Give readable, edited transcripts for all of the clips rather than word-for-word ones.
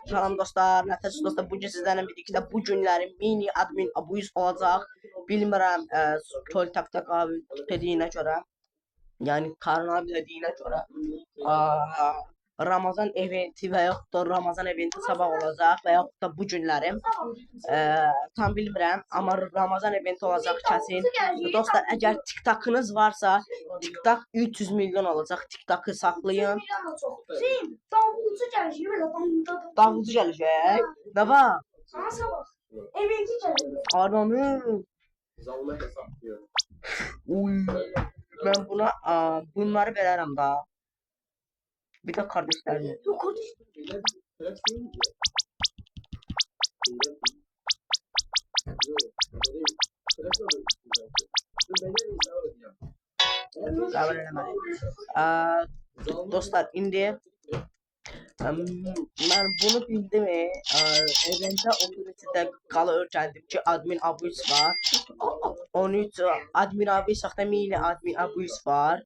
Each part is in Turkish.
Salam dostlar, nəfəs dostlar, bugün sizlərlə birlikdə bu günlərin mini admin abuse olacaq. Bilmirəm, Tol Tak Tak abi dediyinə görə, yəni Karın abi dediyinə görə, Ramazan eventi və yaxud da Ramazan eventi sabah olacaq və yaxud da bu günlərim tam bilmirəm, amma Ramazan eventi olacaq kəsin. Dostlar, əgər TikTok'ınız varsa, TikTok 300 milyon olacaq. TikTok'ı saxlayın. Davulcu gələcək. Nə var? Eventi gələcək. Ananı. Uy. Mən bunları verərəm da. Bir də kardeşlərini. Qəbul eləməli. Dostlar, indi mən bunu bildim. Eventə 33 dəqiqə öyrəndim ki, admin abuse var. 13 admin abuse saxta mini admin abuse var.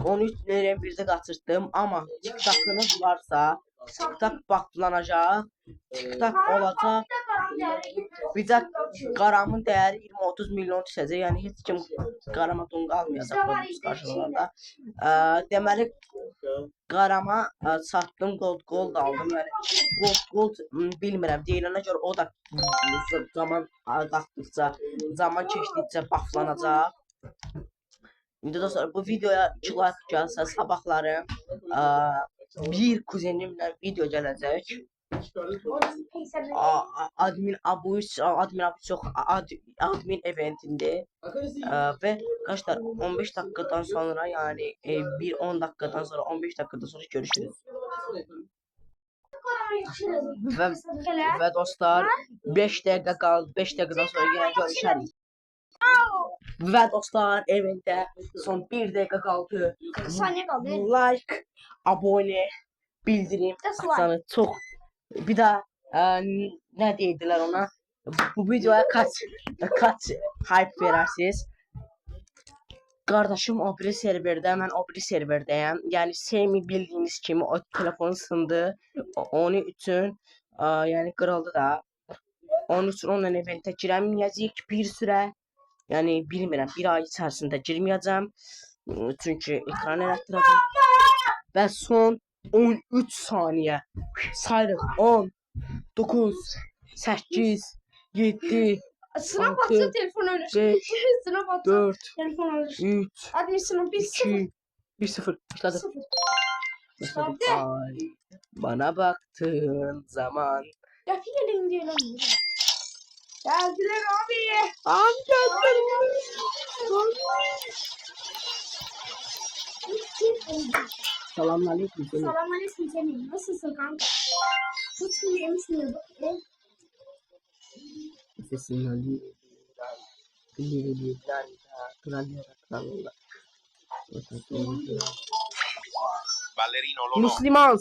13 nereye birdə qaçırdım, amma TikTok'ınız varsa TikTok baklanacaq. TikTok olacaq. Bir də qaramın dəyəri 20-30 milyon düşəcək. Yəni heç kim qarama don qalmayacaq bu qarşılığında. Deməli qarama satdım, gold aldım. Yəni gold bilmirəm. Deyilənə görə o da zaman qalxdıqca, zaman keçdikcə bufflanacaq. İndi dostlar, bu videoya 2 like gəlsə sabahları bir kuzenimlə video gələcək. Admin abuse yox, admin eventində və arkadaşlar 15 dakikadan sonra, yəni 10 dakikadan sonra, 15 dakikadan sonra görüşürüz. Və dostlar 5 dəqiqə qaldı, 5 dəqiqədən sonra yenə görüşərik. Və dostlar, evində son 1 dəqiqə qaldı. 40 saniyə qaldı. Like, abone, bildirim açanı çox. Bir də nə deyirlər ona? Bu videoya kaç hype verərsiniz? Qardaşım o biri serverdə, mən o biri serverdəyəm. Yəni Semi bildiyiniz kimi o telefonu sındı. Onun üçün yəni qırıldı da. Onun üçün onunla eventə girəməyəcəyik bir sürə. Yəni bilmirəm, bir ay içərisində girməyəcəm. Çünki ekran elətdirəcəm. Və son 13 saniyə sayırıq. 10, 9, 8, 7, Sınav batsa telefon ölür. 5, Sınav batsa 4, telefon ölür. 3, Admin sınav 2, 1-0. Başladı. Ay, bana baktığın zaman. Ya gelin diyelim. Geldiler abi. Abi geldiler. Selamünaleyküm. Selamünaleyküm Semih. Nasılsın kanka? Hiç mi yemişsin? Sesini alayım. Müslüman.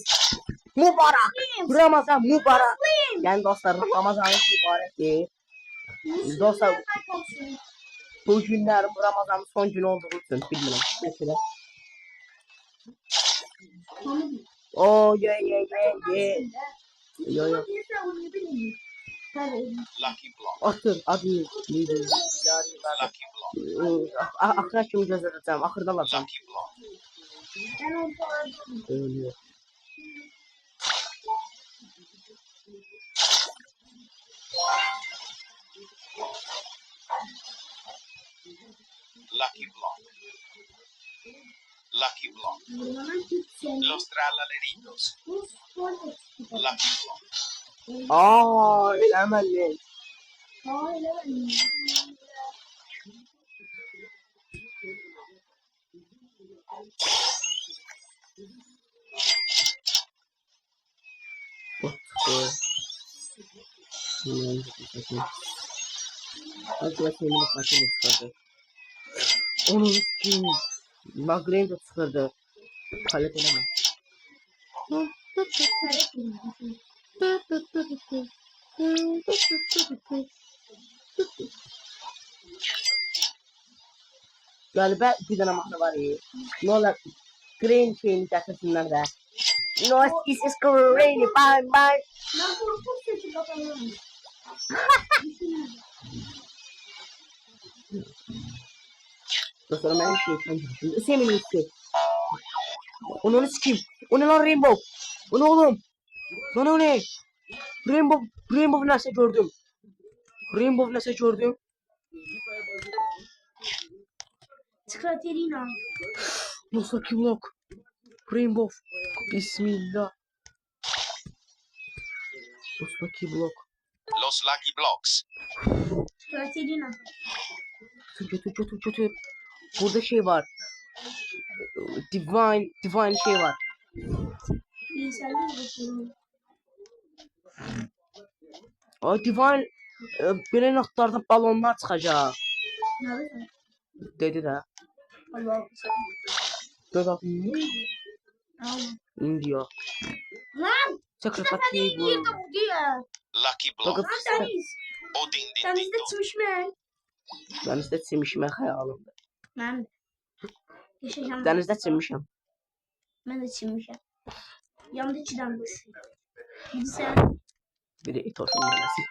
Mübarek. Ramazan mübarek. Yani dostlar, Ramazan mübarek. Dostlar, bu günlerim Ramazan'ın son günü olduğu için bilmiyorum. Mesela. Oh yeah. Yo. Atır adı neydi? Ahıra kimi gözləyəcəm, ahırda alacam. Öyle. Lucky Block. Los Tralaleritos. Lucky Block. Eləməli. Onun için Magrein de çıkardı. Palet eleme. Galiba bir tane mahnı var ya. Ne olur green şeyini getirsinler de. No, this is green, bye bye. Ben korkunç kötü bakamıyorum. Dostlarım ben bir şey yapacağım. Semin üstü. Onu sikeyim. O ne lan Rainbow? O ne oğlum? Lan o ne? Rainbow nasıl gördüm? Rainbow nasıl gördüm? Skraterina. Dostlar kim yok? Rainbow. Bismillah. Dostlar kim yok? Los Lucky Blocks. Skraterina. Götür. Burada şey var. Divine şey var. İnsanlar bakıyorum. Ay Divine böyle noktalarda balonlar çıkacak. Ne yapıyorsun? Dedi de. Allah'ım. Dur bak. Allah'ım. Diyor. Lan! Sakın Bir bak yerde vurdu ya. Lucky Bakın Block. Lan Deniz. O din din Deniz din de don. çimişmen. Denizde çimmişim hayalımda. Ben de. Yaşayacağım. Denizde çimmişim. Ben de çimişim. Yandı içiden boş. Bir sen. Biri it olsun demesi.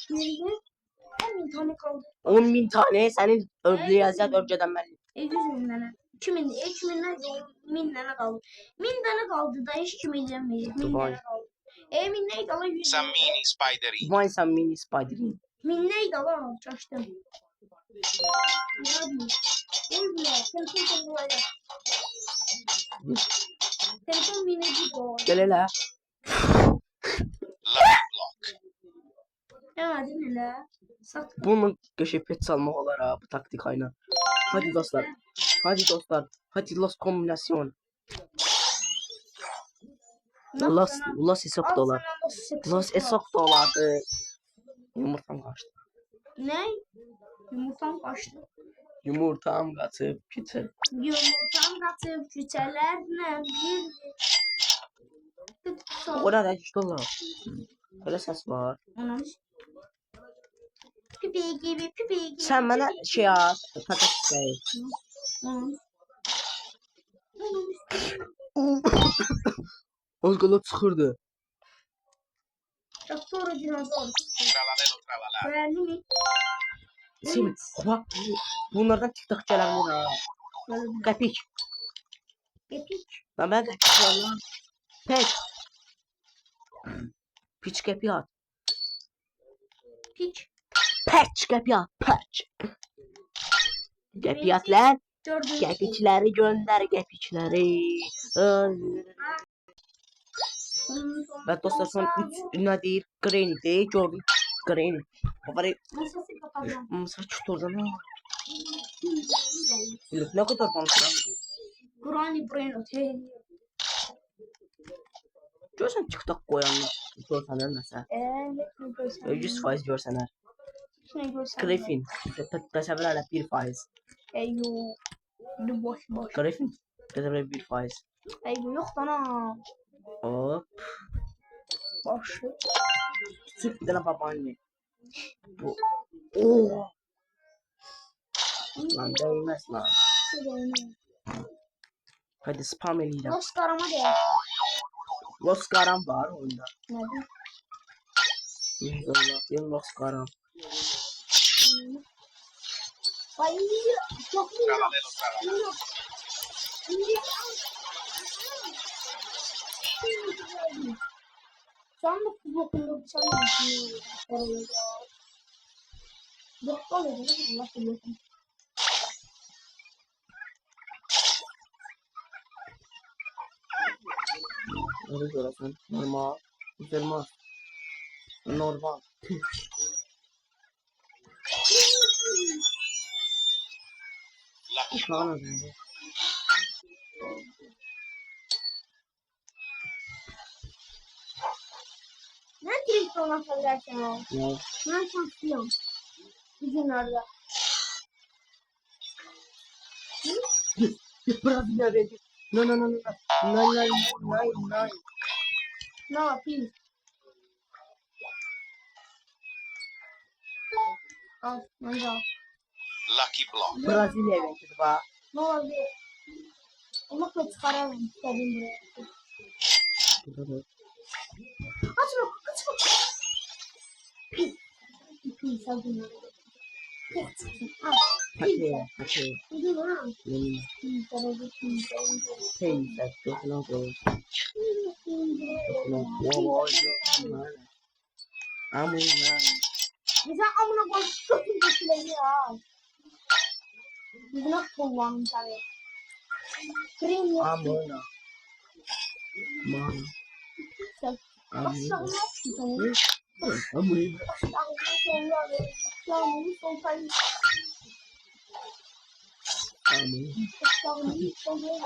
Nerede? 10.000 tane kaldı. 10.000 tane senin ödeyeceğiz önceden belli. 100 bin tane. 2 mindən 1000 tane kaldı. 1000 tane kaldı da hiç kim izlemeyecek. 1000 Vay. tane kaldı. Min neydi ala 100 Some mini spidery. Divine sen mini spider'in. Min neydi ala çaştım. Yardım. Telefon kullanacak. Telefon mineci o. Gel hele. Lucky Block. Ya hadi ne la? Sat. Bunu köşe pet salmak olar ha bu taktik aynen. Hadi dostlar. Hadi los kombinasyon. Los esok dolar. Los esok dolardı. Yumurtam kaçtı. Ne? Yumurtam kaçtı. Yumurtam kaçıp gitti. Yumurtam katıp küçelerle bir. O kadar dolar. Öyle ses var. Pipi gibi. Sen bana şey at. Takas şey. Az kala çıkırdı. Çok doğru dinozor. Tralalelo tralala. Beğendi mi? Sim. Bak bunlardan TikTok gelebilir ha. Kapik. Epik. Lan ben kapik valla. Pek. Piç kapik at. Piç. Peç kapik at. Peç. Kapik at lan. Gördüm. Kapikçileri gönder kapikçileri. Ben dostlar son 3 nadir Granny'de gördüm. Granny. Babarı Nasıl kapatacağım? saç oradan ha. Ne kadar konuşuyor? Granny Brain Hotel. Görsen TikTok koyanlar. Görsenler mesela. Ne görsen. 100% görsenler. Ne görsen. Griffin. Tasavvurlarla 1%. Eyyo. Ne boş. Griffin. Tasavvurlarla 1%. Eyyo yok bana. Hop. Boş. Küçük bir tane babaanne. Bu. Oo. Lan değmez lan. Hadi spam eleyeceğim. Los karama de. Los Garam var oyunda. Nerede? İnşallah. Benim Los Garam. Ay çok iyi. Tralalelo tralala. Şu anda blokunda bir şey yok. Blok oluyor değil mi? Allah biliyorsun. Öyle görüyorsun. Normal. Güzelmez. Normal. Lucky Şu an Block. öyle. Ne direkt ona söylerken o? Ne? Ben şanslıyım. Bizim orada. Brasilia ready. No. Ne yapayım? Al, hadi al. Lucky block. Brezilya eventidir bak. Ne olabilir? Onu da çıkaralım. İstediğim buraya. Açma. Açma. Pis adını. Pis çıksın. Al. Hadi. Hadi. Dur ha. Benim Pis arada pis. teyze dokuna koy. Dokuna koy. Amına. Güzel amına koy. Çok iyi ya. Buna kullandım tabii. Krem yok. Amına. Man. Başlarına Amına. tutalım. Amına. Başlarına seviyorum. Başlarına sontayım. Amına. Başlarına sontayım.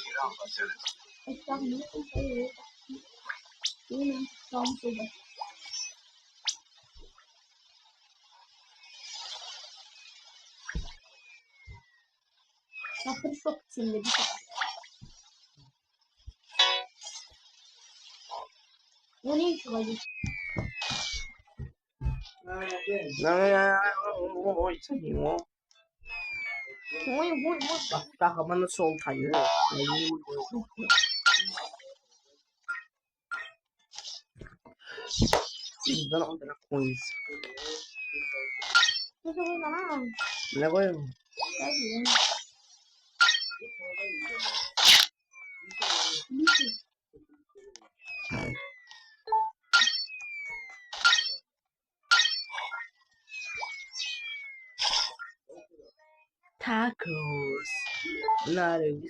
Giraffa celeste. Başlarına sontayım. Yine sontayım. Bakın çok içinde bir şey. O ne iş olacak? Oy sen o. Oy oy oy. Bak daha bana sol tayı. Bizden ondana koyuz. Ne söyleyeyim bana? Ne koyalım? Hadi. Tacos. Bunlar öyle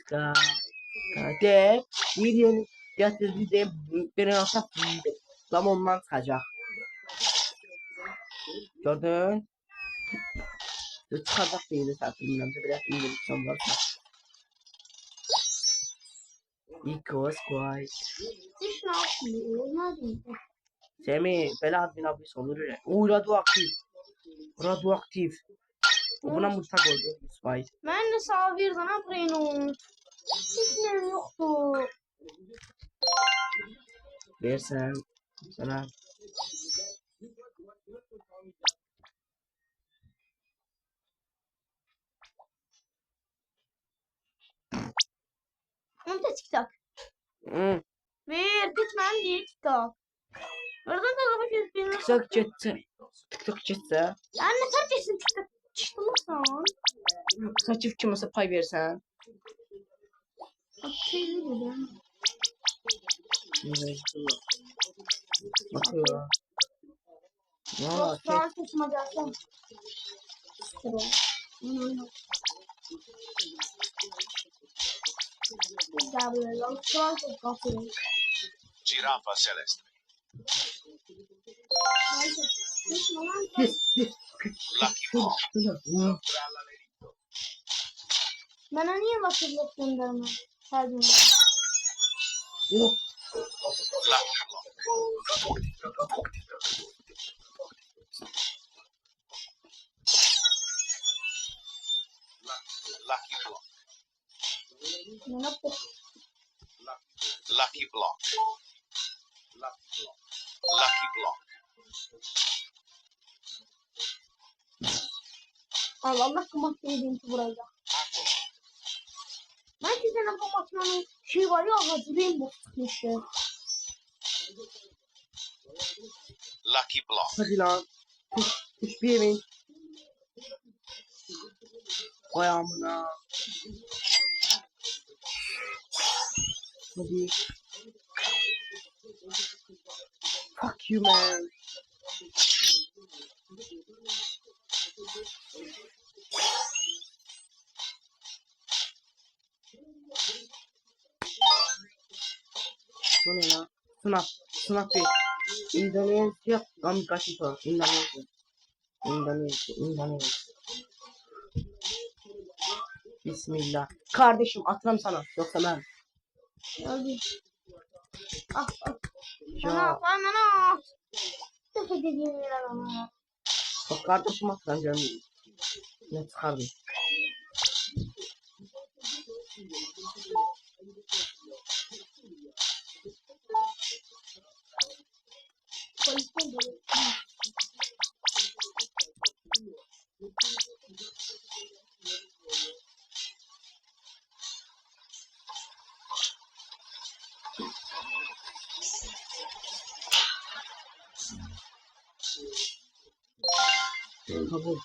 de bir yeni getirdi de bir hafta tam ondan çıkacak. Gördün? Çıkacak değil zaten. Bilmem biraz İngilizce varsa. Tacos quite. Hiç ne yapmıyor? Ne yapayım? Semih, bela admin abi olur ya. O radyoaktif. Radyoaktif. O buna mutlak oldu. Spy. Ben de sağ bir tane preno. Hiç ne yoktu. Versen. Sana. Onu da TikTok. Hmm. Ver gitmem diye TikTok. Oradan da kapı çizdiğini. TikTok çıktı. TikTok çıktı. Ya ne sadece TikTok çıktı mı sen? Saçıf kimse pay versen. Atıyorum. Bakıyor. Valla şey. Dostlar sesime gelsin. Giraffa celeste. Lucky block. Trallalerito. Bana niye bakıyorsun gönderme? Her gün. Oh. Lucky block. Lucky block. Bana bak. Lucky block. Lucky block. Allah kumaşlayayım ki buraya. Ben ki sana bu makinenin şey var ya hazırlayayım bu çıkmıştı. Lucky block. Hadi lan. Hiçbir yemeğin. Koy amına. Hadi. Fuck you man. Bu ne lan? Sınav. Sınav bir. Endonezya. Kamikashito. Endonezya. Endonezya. Bismillah. Kardeşim atram sana. Yoksa ben. Hadi. Ah ah. Ya. Bana at. Tefe dediğim yere bana. Bak kardeşim atram canım. Ne çıkardım. Polisin böyle. Kabul.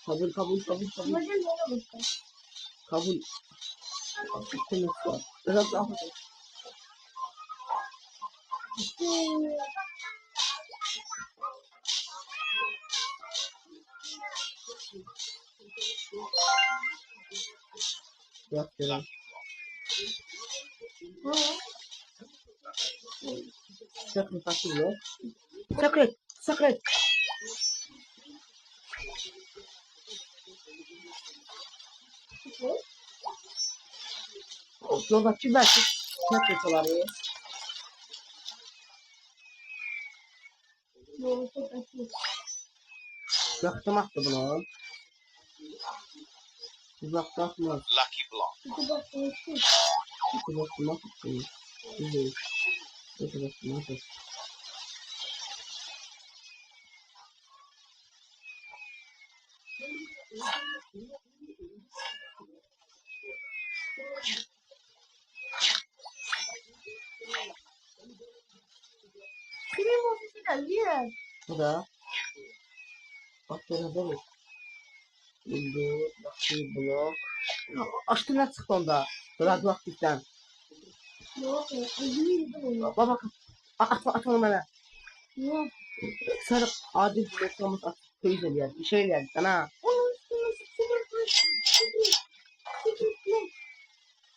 Kabul kabul kabul kabul. Amacın ne olursa. Kabul. Temiz var. Biraz daha. Yapıyorum. Ne? Sakın takılıyor. Sakın. Sakın. Yolda kim versin? Ne yapıyorlar ya? Yolu çok açık. Yaktım attı bunu. Uzakta atmaz. Lucky block. İki bak değişik. Uzakta attı. İyi. Uzakta attı. Kimin ofisi geldi? Bu da. Bak böyle değil. Şimdi Lucky Block. Açtı ne çıktı onda? Radyoaktiften. Yok ya. Üzülüyorum onu. Baba at onu bana. Yok. Sarı adil bir reklamımız at. Teyze yani. Bir şey yani sana. Onun üstüne sıfır kaç. Sıfır.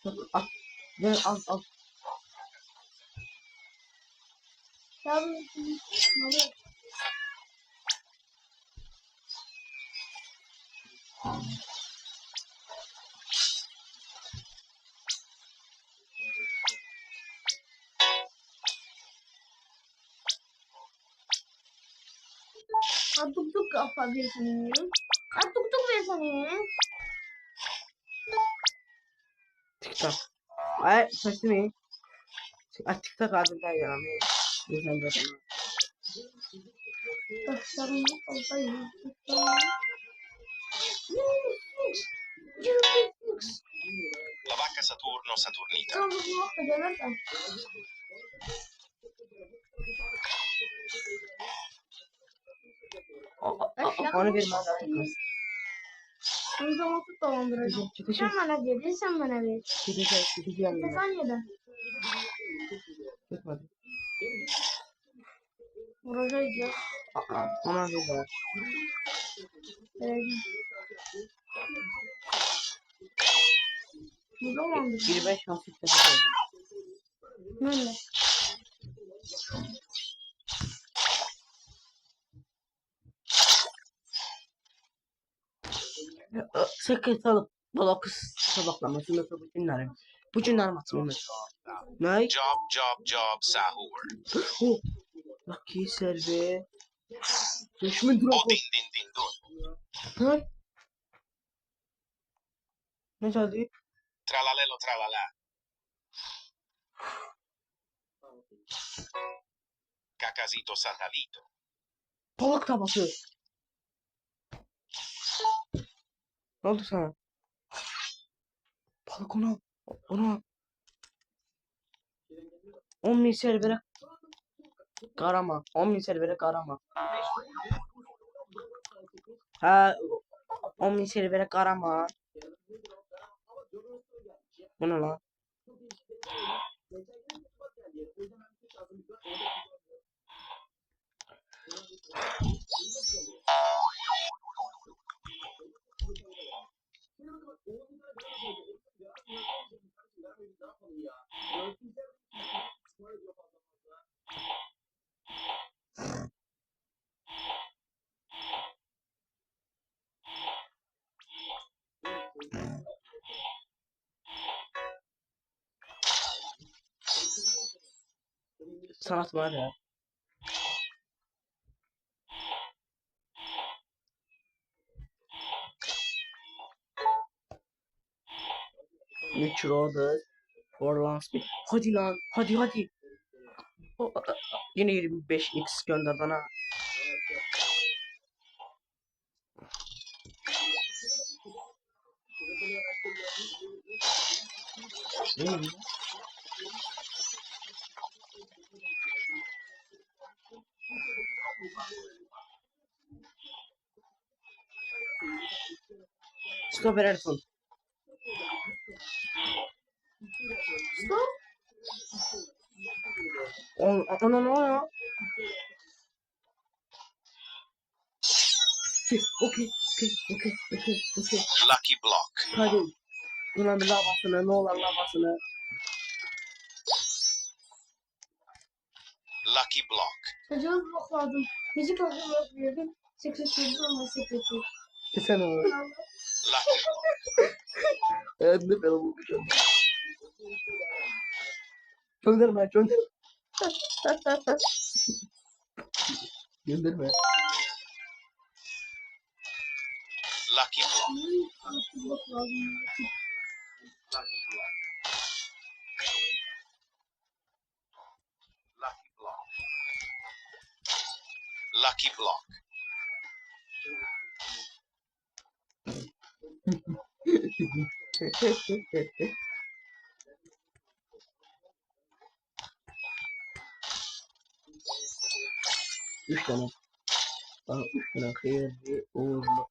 Çok at. Ver al. Tabii. Malı. Tuk tuk apa biasanya? Tuk tuk biasanya. TikTok. Ay saçtı mı? Ay TikTok adilden yani. Güzel de sana. Taşlarım apa ya? La vacca Saturno Saturnita. Kamu mau ke Jakarta? Onu bir mandat kız. Kamu sama aku dolandıracağım. Çıkışım. Sen bana verdin, sen bana ver. Gideceğiz İşte sen yedin. Çıkmadı. Vuracağız. Ona bir ver. Vereceğim. Bu dolandırıcı. 25 hafif yapacağız. Nerede? Sekret alıp blok sabaklaması nasıl bu günlerim? Bu günlerim atılmış. Ne? Job sahur. Oh. Lucky serve. Düşmün O drop'u. din dun. Ne? Ne çaldı? Tralalelo tralala. Cacasito satalito. Balık tabası. Ne oldu sana? Balık ona 10.000 servere karama. 10.000 servere karama. Ha 10.000 servere karama. Bu ne lan? Sanat var ya. Natural Forlan speed. Hadi lan. Hadi. Yine 25x gönder bana. Ne? Stop Erson. Stop. Ana ne oluyor? Okey. Lucky block. Hadi. Buna bir lavasını, ne olan lavasını. Lucky block. Çocuğu blokladım. Müzik blokladım. Sekreterimiz ama sekreter. Sen o. Lucky block. Hayatımda ben olmuşum. Gönderme. Gönderme. Lucky block. Blokladım. Lucky block. Lucky block. Lucky block. Üç tane. Bana üç tane hayırlı uğurlu.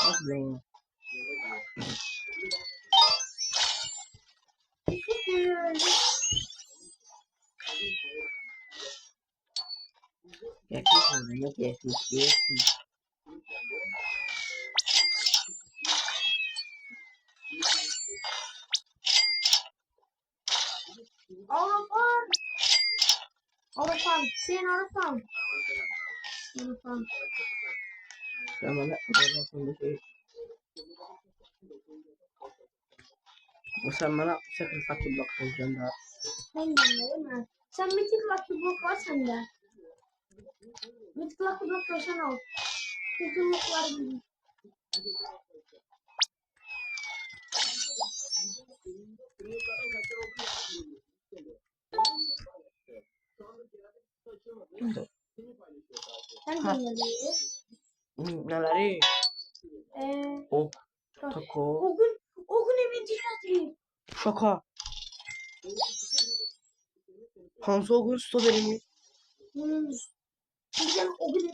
Bak ya. Yakış. Arafan. Arafan. Sen Arafan. Arafan. Sen bana bir şey. Sen bana sakın fakir blok koyacaksın daha. Sen değil mi? Sen mitik lucky block var sende. Mitik lucky block versen al. Mitik block var benim. Sen Ha. de değil. Neleri? O tako. O gün evi dinledim. Şaka. Hansı o gün stoberi mi? Güzel o gün evi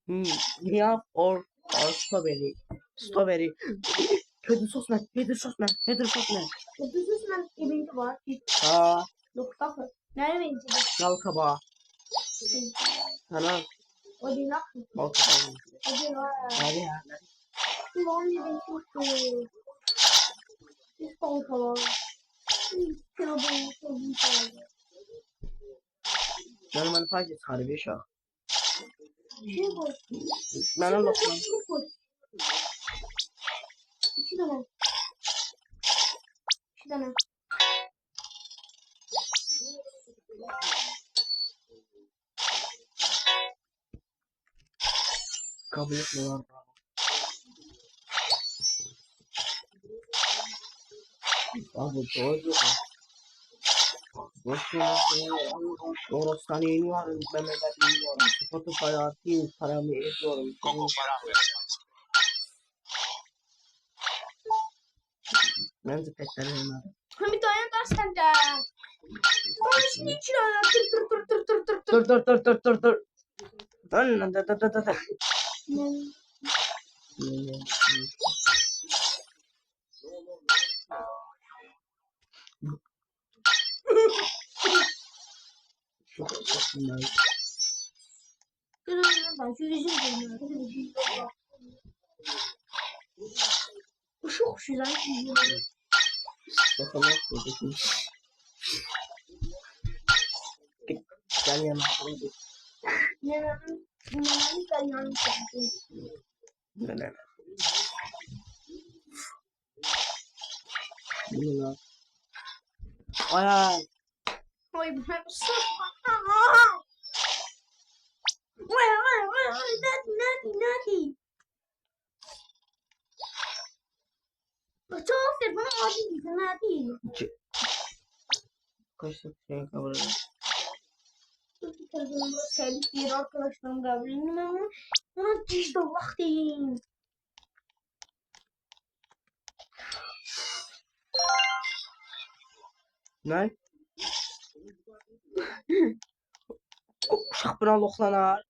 dinledim. Ya or stoberi. Stoberi. Pedir sos ne? Otuz ben evinde var. Ha, Yok takı. Nerede evinde? yal kabağı. Sana O değil aklı. bal kabağı. O değil var. Hadi ya. Ulan evinde yoktu. Hiç banka var. Telefonu sorduğum şeyler. Benim hani fark et harbi şah. Şey var. Benim lokman. Çok var. İki tane. İki tane. Kabul etmiyorlar. Abi doğru. Orasını yeniyorum. Memeler yeniyorum. Spotify artıyor. Paramı ediyorum. Coco parameters. Ben de petlerim onlar. Bir tane daha sende. Sonra şimdi iki tane. Dur. Dur. Çok bunlar. Ben şu yüzüm dönüyorum. Bu çok güzel yüzüm. Bakalım buradaki. Gel yana. Nenem ben yanlış yaptım. Ne? Bu ne? Ay. Oy bu hep sus. Nati. Çok bir bana abi Nati. Kaçtık şey kavrada. Sevdik bir arkadaşlarım gavriyim ama ona işte vaktiyim. Ne? Uşaq buna loxlanar.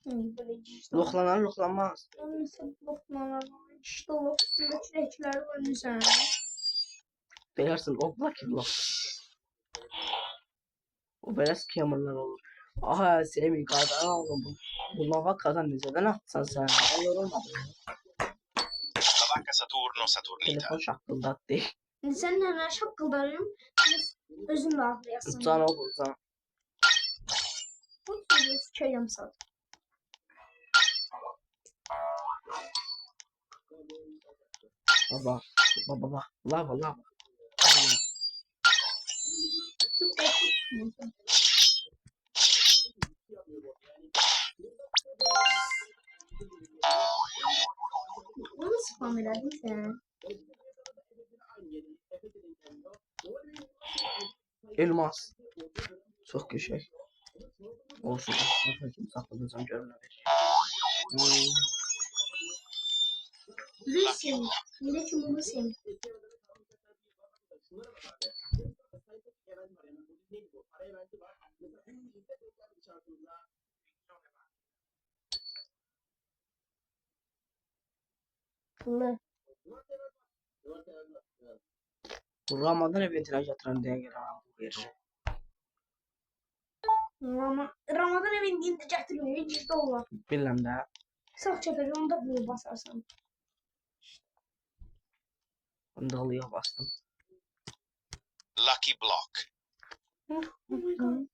Böyle dijital. Loxlanar, loxlanmaz. Nasıl bakmalar var? İşte o üstünde çilekler var mesela. Deyərsin, o Lucky Block. O belə scammerlar olur. Aha, Semih qazan oğlum bu. Bu lava kazan necədən atsan sən? Olur olmadı. La vacca Saturno Saturnita. Telefon şaqqıldatdı. Sen neler şapkılarım? Özün de ağlayasın. Can olur, can. Bu sözü sıçayım sana. Baba, baba, lava, lava. Bu nasıl kamera değil sen? Elmas. Çox qəşəng. Olsun. Bakayım saxlayacağım görünür. Lüsim. Yine kim Lüsim? Pılı. Bu Ramazan eventinə gətirən deyə gələn bu verir. Ramazan evinde getirmiyor. Hiç de olur. Bilmem də. Sağ çeperi onda bunu basarsan. Dalıya bastım. Lucky Block. Oh my god.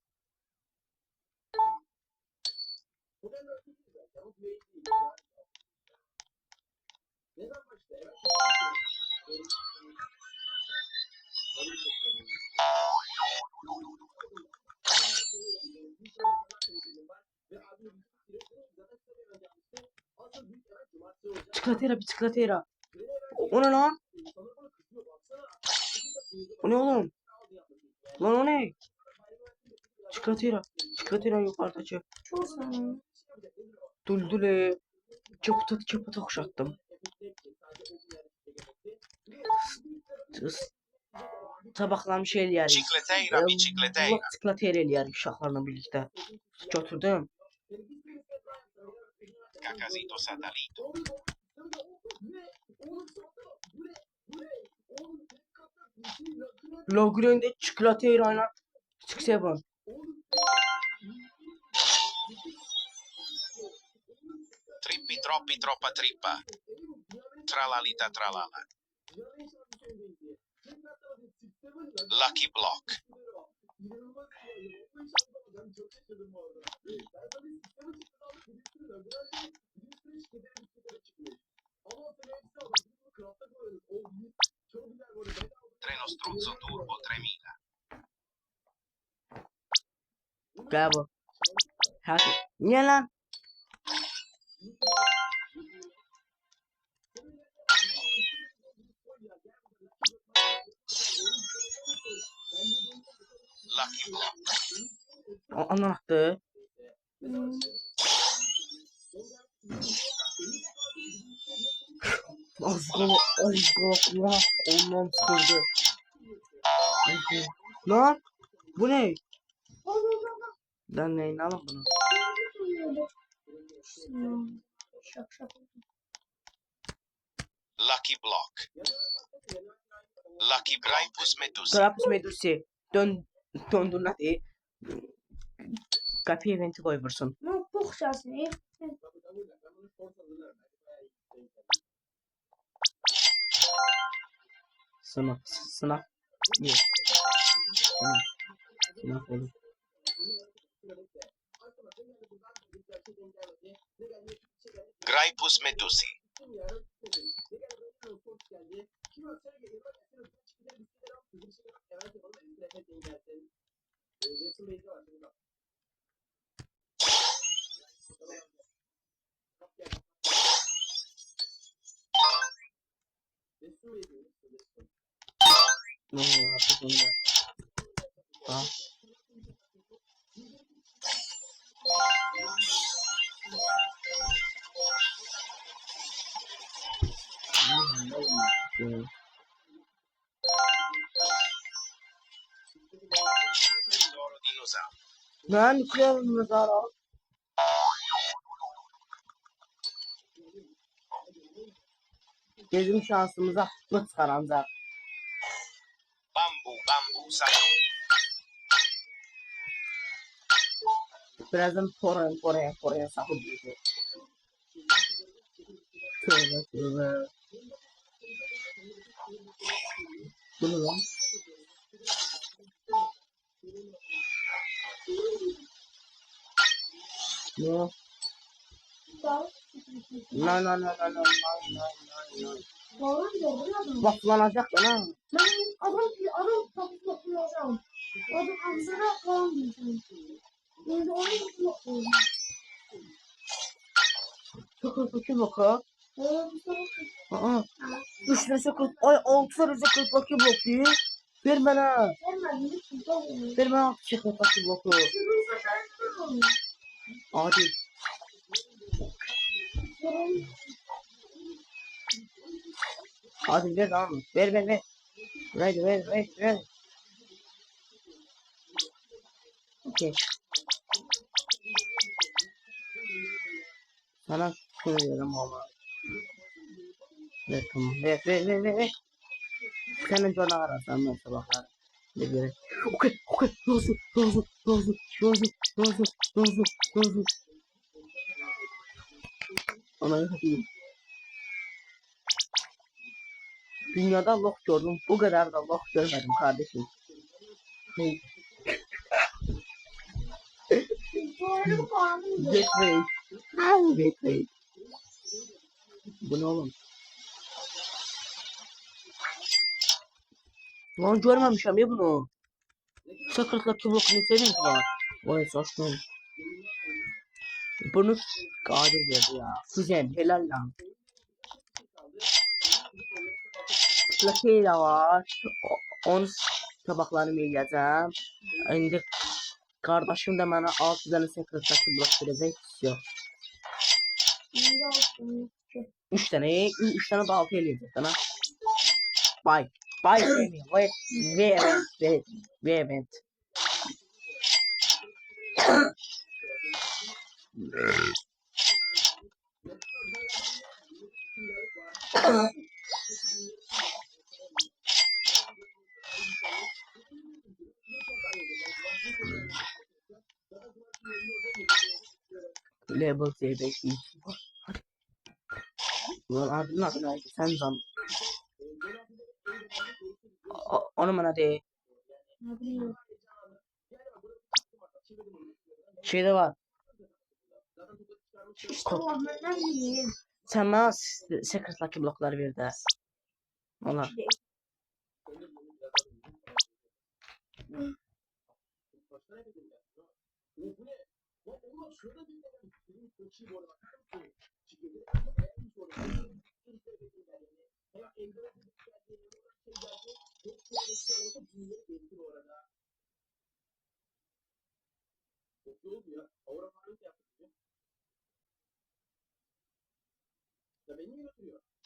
Çikolatera, çikolatera. O ne lan? O ne oğlum? Lan o ne? Çikolatera. Çikolatera yukarıdaki. Çok sana. Duldule. Çaputa kuşattım. Tabaqlarını şey eləyərik. Chicleteira, bicicleteira. Çikolatera eləyərik uşaqlarla birlikdə. Götürdüm. Cacasito Satalito. Logren'de çikolatera ile Six-Seven. Trippi troppi troppa trippa. Tralalita tralala. Lucky Block. Treno Struzzo Turbo 3000. Gel bu. Hadi. Niye lan? Lucky Block. Anlattı. Az kala ondan sıkıldı. Lan bu ne? Lan neyin alın bunu? Şak şak. Lucky Block. Lucky Graipus Medusa. Grapus Medusi. Döndür hadi. Kapı eventi koy vursun. Ne bu şahsını? Sınav. Yok. Sınav olur. Graipus Medusi. Ne oluyor artık bunda? Tamam. Ben nükleer zara. Bizim şansımıza mı çıkaranca? Bamboo silo. Birazdan poraya sapı büyüdü. Tövbe tövbe. Bu ne lan? No. No. Vallahi doğru adam. Baklanacak da lan. Ben adam toplayacağım. Adam ağzına koymayacağım. Şimdi onu toplayacağım. Çok kötü bakı. Bu sefer Aa. 3 derece 40. Ay 6 derece 40 bakı blok. Ver bana. vermedim. Toplayacağım. Ver bana 6 derece 40 bakı bloku. Şimdi sefer ne olur? Hadi. Hadi ver lan. Ver. Ver. Okey. Sana şunu verelim ama. Ver tamam. Ver. Senin canına arasam ben sabahlar. Ver. Okey. Razı. Anayı satayım. Dünyada loh gördüm. Bu kadar da loh görmedim kardeşim. Ne? Doğru puanım. Wait. Bu ne oğlum? Lan görmemişim ya bunu. Sakırtla blok ne senin ki var? Vay saçma. Bunu kadir verdi ya. Güzel helal lan. Lakiyle de var. Onun tabaklarını yiyeceğim. Şimdi kardeşim de bana 6 tane sakırtla blok verecek. Yok. 3 tane. 3 tane de 6 eleyecek sana. Bye. Semih. Ve event. Level C5 Ulan abinin adı neydi? Sen zan. Onu bana de. Şeyde var. Sen bana Secret Lucky blokları ver de. Onlar.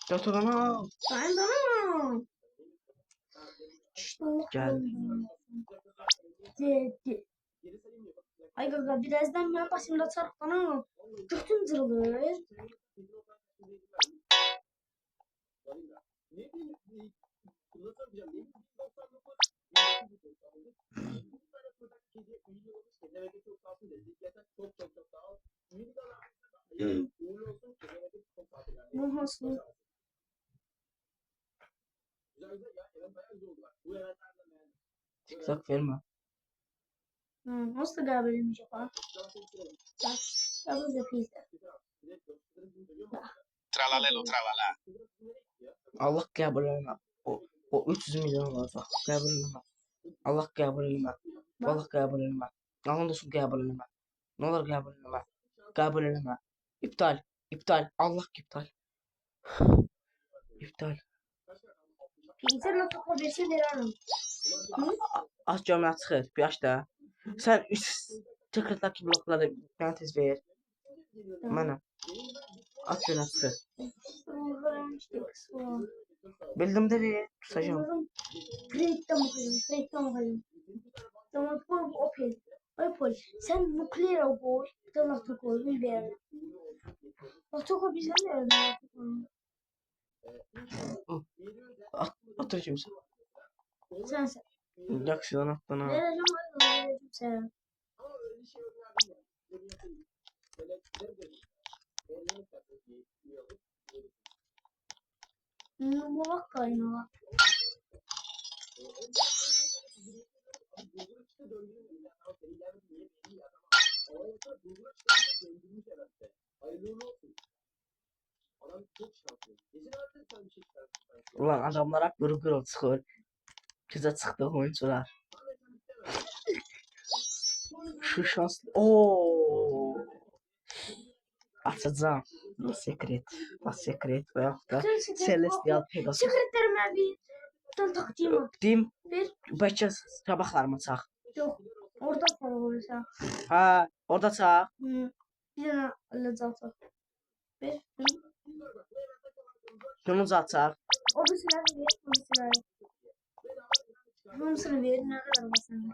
Doktorana. Ben tamam. Gel. Ay gaga birazdan ben başımda çarptım. Götüm zırılır. Bu nasıl? TikTok verme. Nasıl galiba acaba? Double the pizza. Tralalelo tralala. Allah kabul etme. O 300 milyon olacak. Kabul etme. Allah kabul etme. Allah kabul etme. Allah'ın dostum kabul etme. Ne olur kabul etme. Kabul etme. İptal. Allah iptal. İptal. Pizza nasıl koyabilirsin derim. Az cömert çıxır. Bir aç da. Sen 3 tıkırtdaki blokları bana tez ver. Mənə. At cömert çıxır. Bildim de ver. Tutacağım. Fred'den bakayım. Tamam koy bu Opel. Ay Pol, sen nukleer koy. Bir de lato koy. Bir ver. Lato koy bize ne öyle? Otur şimdi. Sen. Yaxşıdan atlan ha. Vereceğim ay vereceğim sen. Bu bak kaynağı. Ulan adamlar hep qırıq çıxır. Bizə çıxdı oyuncular. Şu şanslı. Oo. Açacağım. La Secret. La Secret və yaxud da Celestial Pegasus. Sekreterime bir tane taktiğim var. Deyim, Bir. bəlkə sabahlarıma çaq. Yok. Orada para olursa. Ha, orada çaq. Bir tane alacağım. Bir. Bunu çaq. O bir silahı ver. O bir silahı. Hamısını ver. Ne kadar var sende?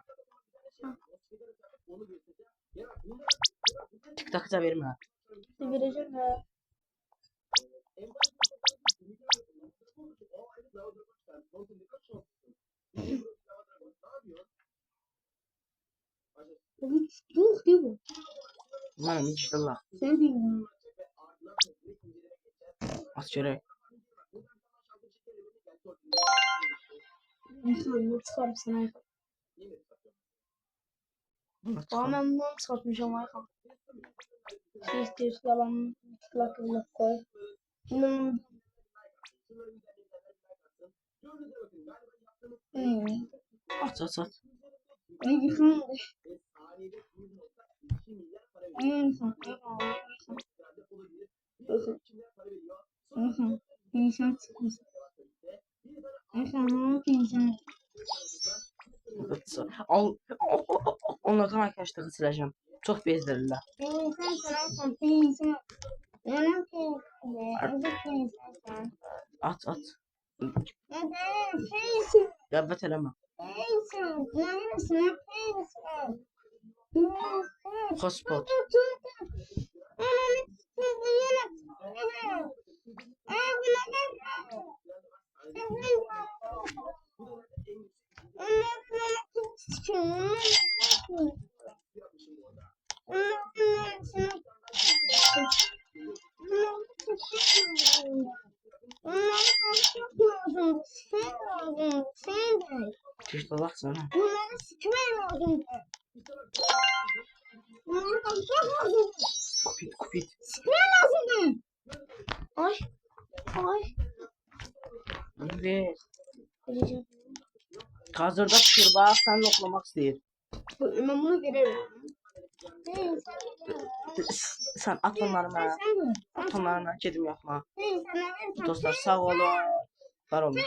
TikTok'a vermə. Vereceğim ve Yok değil bu. Mənim işdələr. Sen değil mi? Aç görək. Ne çıkarım sana yakın. Ama ben bunu satmayacağım Aykan. Şey istiyorsun yalan tıkla koy. İnanın. Aç aç aç. Ne yıkıldı? İnsan çıkmış. Al. Onlardan arkadaşlığı siləcəm. Çox bezdirirlər. Aç aç. Qəbbət eləmə. Hotspot. Çeşitli baksana. Kupit. Ay. Ay. Evet. Hazırda pişir bax, sən yoxlamaq istəyir. Ben bunu veririm. Sən at onları mənə. At onları mənə, gedim yoxla. Dostlar sağ olun. Var olun.